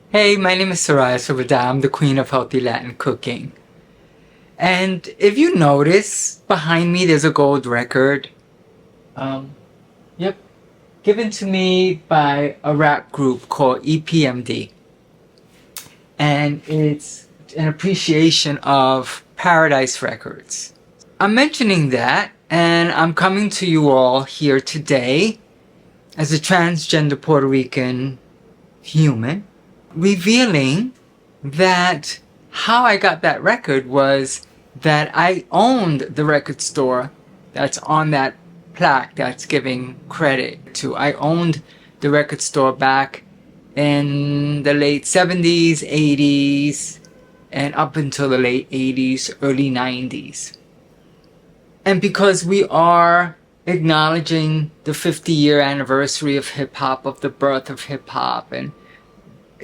Hey, my name is Soraya Sobada. I'm the queen of healthy Latin cooking. And if you notice, behind me there's a gold record. Um, yep, given to me by a rap group called EPMD. And it's an appreciation of Paradise Records. I'm mentioning that, and I'm coming to you all here today as a transgender Puerto Rican human, revealing that how I got that record was that I owned the record store that's on that plaque that's giving credit to. I owned the record store back in the late 70s, 80s, and up until the late 80s, early 90s. And because we are acknowledging the 50-year anniversary of hip-hop, of the birth of hip-hop, and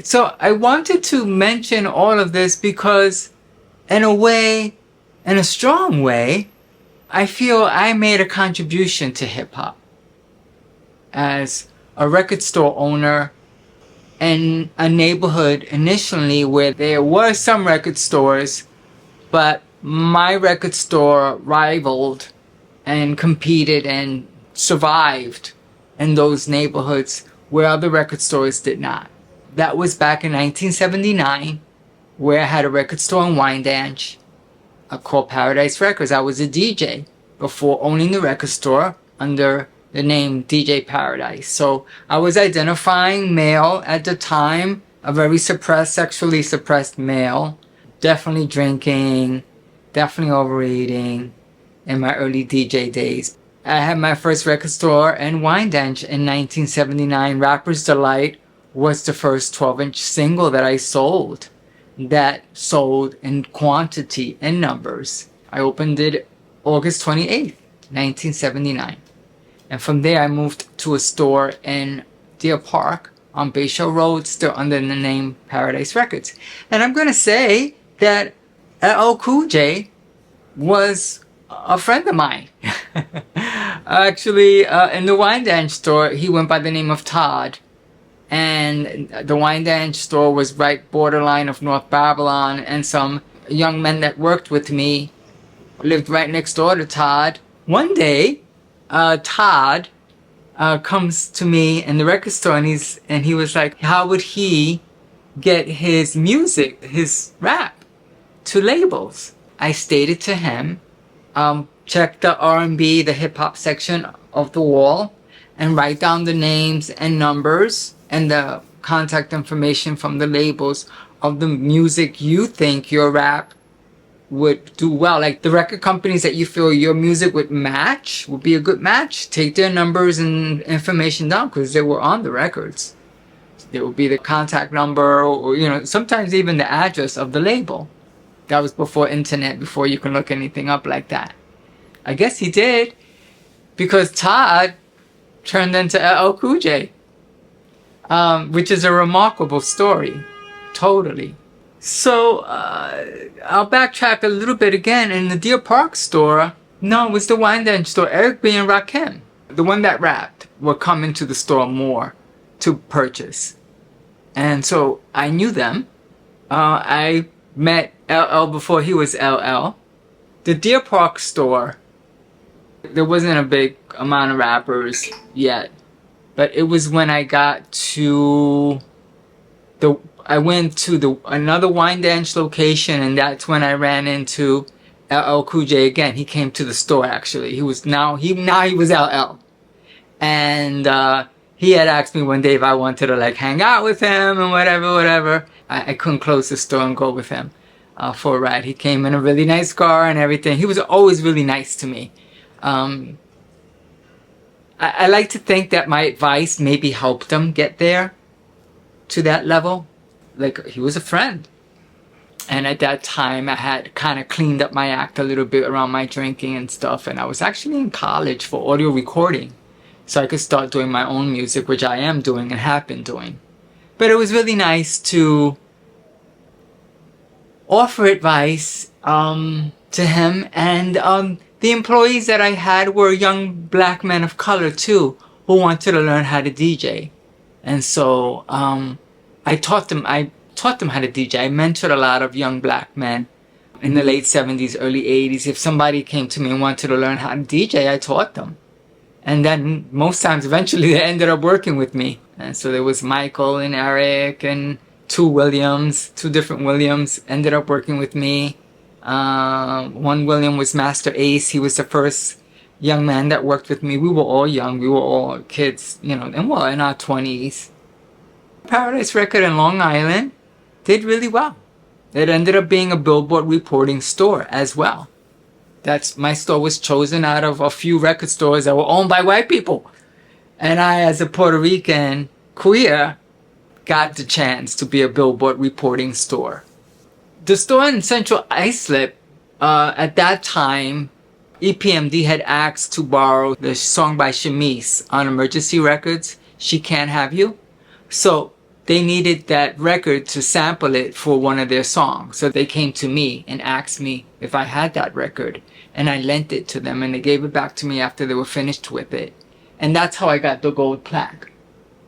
so I wanted to mention all of this because, in a way, in a strong way, I feel I made a contribution to hip-hop as a record store owner in a neighborhood initially where there were some record stores, but my record store rivaled and competed and survived in those neighborhoods where other record stores did not. That was back in 1979, where I had a record store in Wyandanch called Paradise Records. I was a DJ before owning the record store under the name DJ Paradise. So I was identifying male at the time, a very suppressed, sexually suppressed male, definitely drinking, definitely overeating in my early DJ days. I had my first record store in Wyandanch in 1979. Rapper's Delight was the first 12-inch single that I sold, that sold in quantity and numbers. I opened it August 28th, 1979. And from there I moved to a store in Deer Park on Bayshore Road, still under the name Paradise Records. And I'm going to say that LL Cool J was a friend of mine. Actually, in the Wyandanch store, he went by the name of Todd. And the Wyandanch store was right borderline of North Babylon, and some young men that worked with me lived right next door to Todd. One day, Todd comes to me in the record store, and he was like, how would he get his music, his rap, to labels? I stated to him, check the R&B, the hip-hop section of the wall, and write down the names and numbers and the contact information from the labels of the music you think your rap would do well. Like the record companies that you feel your music would match, would be a good match. Take their numbers and information down because they were on the records. There would be the contact number or sometimes even the address of the label. That was before internet, before you can look anything up like that. I guess he did, because Todd turned into LL Cool J. Which is a remarkable story. Totally. So, I'll backtrack a little bit again. In the Deer Park store, no, it was the Wyandanch store. Eric B. and Rakim, the one that rapped, were coming to the store more to purchase. And so, I knew them. I met LL before he was LL. The Deer Park store, there wasn't a big amount of rappers yet. But it was when I got to I went to another Wyandanch location, and that's when I ran into LL Cool J again. He came to the store actually. He was LL, and he had asked me one day if I wanted to like hang out with him and whatever. I couldn't close the store and go with him for a ride. He came in a really nice car and everything. He was always really nice to me. I like to think that my advice maybe helped him get there to that level. Like, he was a friend. And at that time, I had kind of cleaned up my act a little bit around my drinking and stuff. And I was actually in college for audio recording, so I could start doing my own music, which I am doing and have been doing. But it was really nice to offer advice to him. And the employees that I had were young black men of color too, who wanted to learn how to DJ. And so I taught them how to DJ. I mentored a lot of young black men in the late 70s, early 80s. If somebody came to me and wanted to learn how to DJ, I taught them. And then most times, eventually, they ended up working with me. And so there was Michael and Eric and two different Williams, ended up working with me. One William was Master Ace. He was the first young man that worked with me. We were all young. We were all kids, and well, in our 20s. Paradise record in Long Island did really well. It ended up being a Billboard reporting store as well. My store was chosen out of a few record stores that were owned by white people. And I, as a Puerto Rican queer, got the chance to be a Billboard reporting store. The store in Central Islip, at that time, EPMD had asked to borrow the song by Shamice on Emergency Records, She Can't Have You. So they needed that record to sample it for one of their songs. So they came to me and asked me if I had that record. And I lent it to them, and they gave it back to me after they were finished with it. And that's how I got the gold plaque,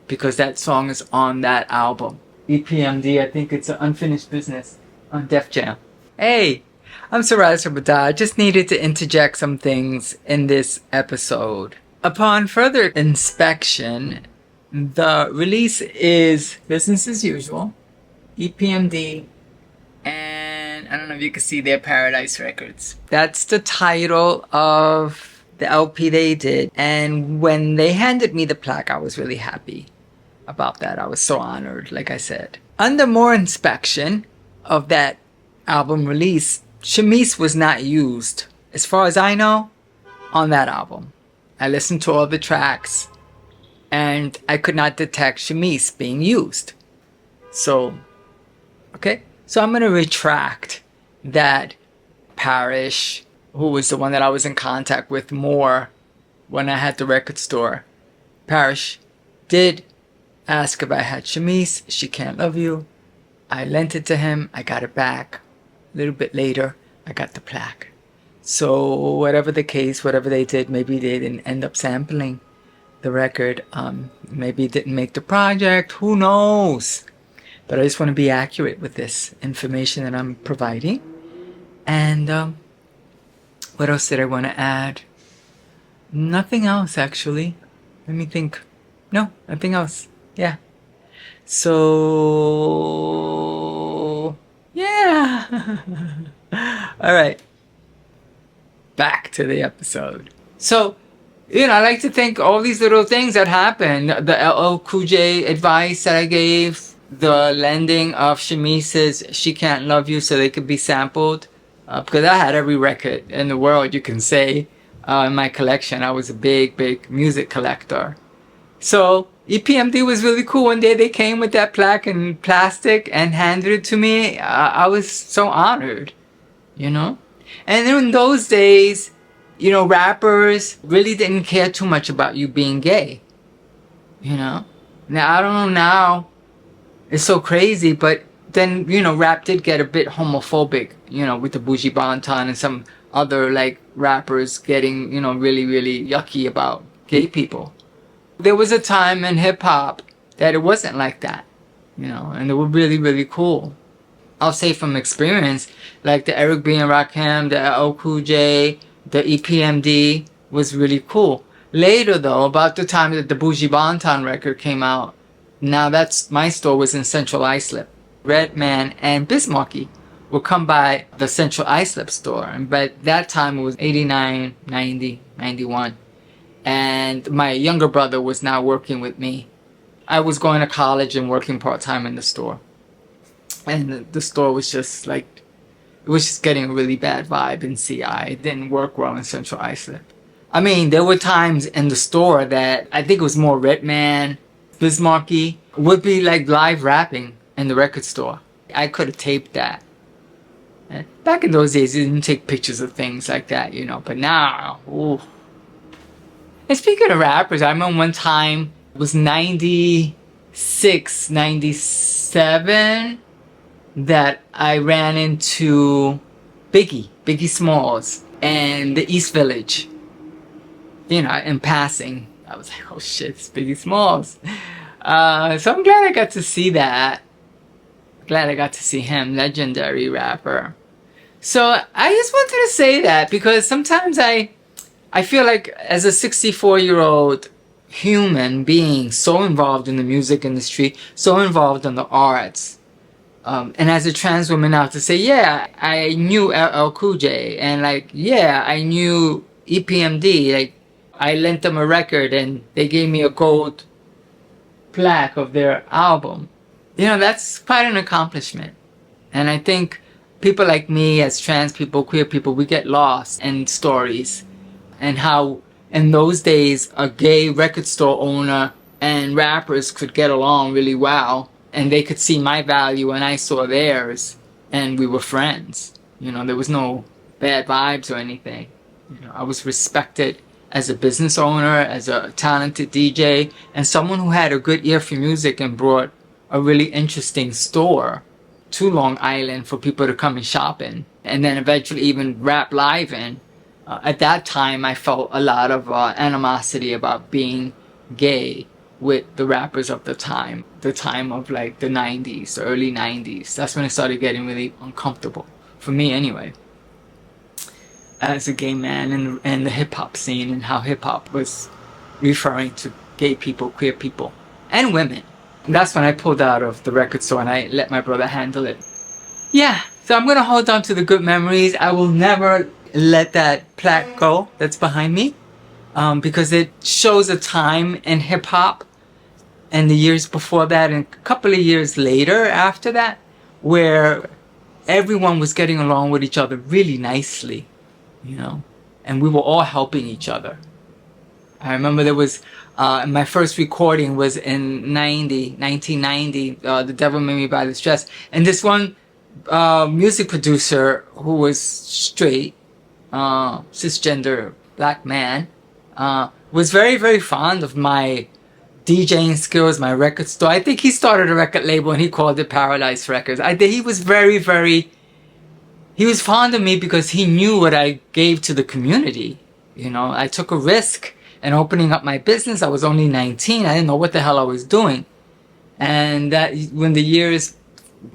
because that song is on that album. EPMD, I think it's an Unfinished Business on Def Jam. Hey, I'm Suraj Rabada. I just needed to interject some things in this episode. Upon further inspection, the release is business as usual, EPMD, and I don't know if you can see their Paradise Records. That's the title of the LP they did. And when they handed me the plaque, I was really happy about that. I was so honored, like I said. Under more inspection of that album release, Shamice was not used, as far as I know, on that album. I listened to all the tracks, and I could not detect Shamice being used. So I'm going to retract that. Parrish, who was the one that I was in contact with more when I had the record store, Parrish did ask if I had Shamice, She Can't Love You. I lent it to him. I got it back. A little bit later, I got the plaque. So whatever the case, whatever they did, maybe they didn't end up sampling the record. Maybe it didn't make the project. Who knows? But I just want to be accurate with this information that I'm providing. And what else did I want to add? Nothing else, actually. Let me think. No, nothing else. Yeah. So, yeah. All right. Back to the episode. So, I like to think all these little things that happened. The LL Cool J advice that I gave. The lending of Shamice's She Can't Love You so they could be sampled. Because I had every record in the world, you can say, in my collection. I was a big, big music collector. So EPMD was really cool. One day they came with that plaque in plastic and handed it to me. I was so honored, And in those days, rappers really didn't care too much about you being gay. Now, I don't know now. It's so crazy, but then, rap did get a bit homophobic, with the Bougie Bonton and some other, rappers getting, really, really yucky about gay people. There was a time in hip-hop that it wasn't like that, and they were really, really cool. I'll say from experience, like the Eric B. and Rakim, the LL Cool J, the EPMD was really cool. Later, though, about the time that the Bougie Bonton record came out, now my store was in Central Islip. Redman and Bismarcky would come by the Central Islip store. And by that time, it was 89, 90, 91. And my younger brother was now working with me. I was going to college and working part-time in the store. And the store was just it was just getting a really bad vibe in CI. It didn't work well in Central Islip. I mean, there were times in the store that I think it was more Redman, Bismarcky would be live rapping in the record store. I could have taped that. And back in those days, you didn't take pictures of things like that, But now, ooh. And speaking of rappers, I remember one time, it was 96, 97, that I ran into Biggie Smalls, and the East Village. In passing. I was like, oh shit, it's Biggie Smalls. So I'm glad I got to see that. Glad I got to see him, legendary rapper. So I just wanted to say that because sometimes I feel like as a 64-year-old human being so involved in the music industry, so involved in the arts, and as a trans woman now to say, yeah, I knew LL Cool J, and like, yeah, I knew EPMD, like, I lent them a record and they gave me a gold plaque of their album. You know, that's quite an accomplishment. And I think people like me, as trans people, queer people, we get lost in stories and how in those days a gay record store owner and rappers could get along really well, and they could see my value and I saw theirs, and we were friends. You know, there was no bad vibes or anything. You know, I was respected as a business owner, as a talented DJ, and someone who had a good ear for music and brought a really interesting store to Long Island for people to come and shop in, and then eventually even rap live in. At that time, I felt a lot of animosity about being gay with the rappers of the time of like the 90s, the early 90s. That's when it started getting really uncomfortable, for me anyway, as a gay man in the hip-hop scene, and how hip-hop was referring to gay people, queer people, and women. And that's when I pulled out of the record store and I let my brother handle it. Yeah, so I'm gonna hold on to the good memories. I will never let that plaque go that's behind me, because it shows a time in hip-hop and the years before that and a couple of years later after that where everyone was getting along with each other really nicely, you know, and we were all helping each other. I remember there was my first recording was in 1990, The Devil Made Me Buy This Dress, and this one music producer who was straight, cisgender black man, was very, very fond of my DJing skills, my record store. I think he started a record label and he called it Paradise Records. I think he was very, very, he was fond of me because he knew what I gave to the community. You know, I took a risk in opening up my business. I was only 19. I didn't know what the hell I was doing. And that when the years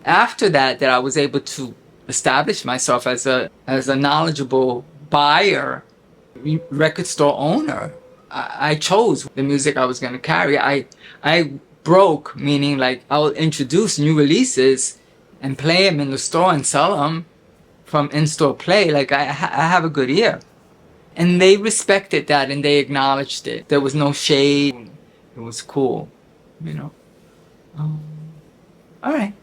after that I was able to establish myself as a knowledgeable buyer, record store owner, I chose the music I was going to carry. I broke, meaning like I'll introduce new releases and play them in the store and sell them from in-store play. Like I have a good ear. And they respected that and they acknowledged it. There was no shade. It was cool, you know. All right.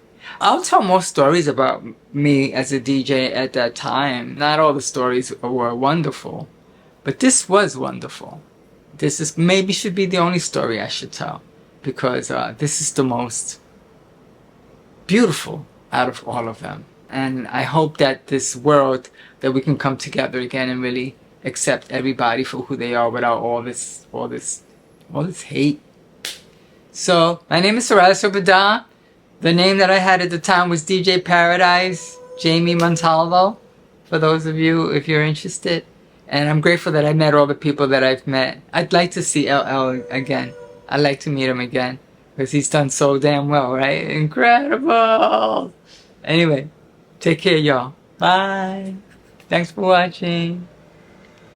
I'll tell more stories about me as a DJ at that time. Not all the stories were wonderful, but this was wonderful. This is maybe should be the only story I should tell, because this is the most beautiful out of all of them. And I hope that this world, that we can come together again and really accept everybody for who they are without all this hate. So my name is Soraya Sobada. The name that I had at the time was DJ Paradise, Jamie Montalvo, for those of you if you're interested. And I'm grateful that I met all the people that I've met. I'd like to see LL again. I'd like to meet him again, because he's done so damn well, right? Incredible! Anyway, take care, y'all. Bye! Thanks for watching.